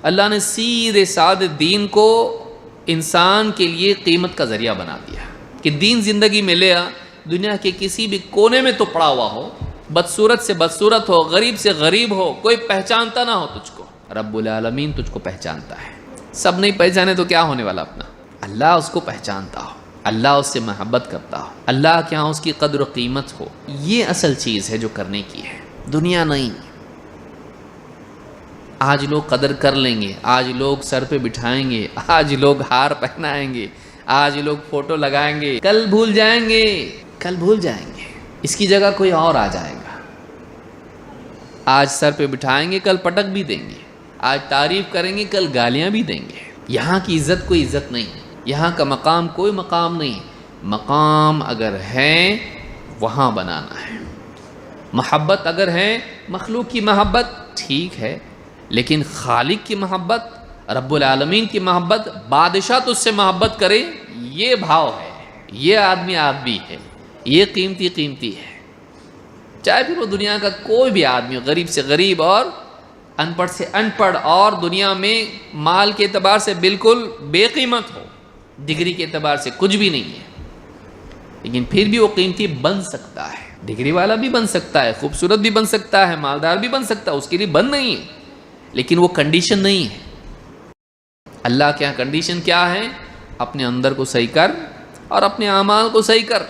اللہ نے سیدھے سادے دین کو انسان کے لیے قیمت کا ذریعہ بنا دیا کہ دین زندگی میں لے آ، دنیا کے کسی بھی کونے میں تو پڑا ہوا ہو، بدصورت سے بدصورت ہو، غریب سے غریب ہو، کوئی پہچانتا نہ ہو تجھ کو، رب العالمین تجھ کو پہچانتا ہے۔ سب نہیں پہچانے تو کیا ہونے والا اپنا، اللہ اس کو پہچانتا ہو، اللہ اس سے محبت کرتا ہو، اللہ کے ہاں اس کی قدر و قیمت ہو، یہ اصل چیز ہے جو کرنے کی ہے، دنیا نہیں۔ آج لوگ قدر کر لیں گے، آج لوگ سر پہ بٹھائیں گے، آج لوگ ہار پہنائیں گے، آج لوگ فوٹو لگائیں گے، کل بھول جائیں گے، کل بھول جائیں گے، اس کی جگہ کوئی اور آ جائے گا۔ آج سر پہ بٹھائیں گے، کل پٹک بھی دیں گے، آج تعریف کریں گے، کل گالیاں بھی دیں گے۔ یہاں کی عزت کوئی عزت نہیں، یہاں کا مقام کوئی مقام نہیں، مقام اگر ہے وہاں بنانا ہے۔ محبت اگر ہے، مخلوق کی محبت ٹھیک ہے، لیکن خالق کی محبت، رب العالمین کی محبت، بادشاہ تو اس سے محبت کرے، یہ بھاؤ ہے، یہ آدمی ہے، یہ قیمتی ہے، چاہے پھر وہ دنیا کا کوئی بھی آدمی، غریب سے غریب اور ان پڑھ سے ان پڑھ، اور دنیا میں مال کے اعتبار سے بالکل بے قیمت ہو، ڈگری کے اعتبار سے کچھ بھی نہیں ہے، لیکن پھر بھی وہ قیمتی بن سکتا ہے۔ ڈگری والا بھی بن سکتا ہے، خوبصورت بھی بن سکتا ہے، مالدار بھی بن سکتا ہے، اس کے لیے بند نہیں ہے، لیکن وہ کنڈیشن نہیں ہے۔ اللہ کے یہاں کنڈیشن کیا ہے؟ اپنے اندر کو صحیح کر اور اپنے اعمال کو صحیح کر۔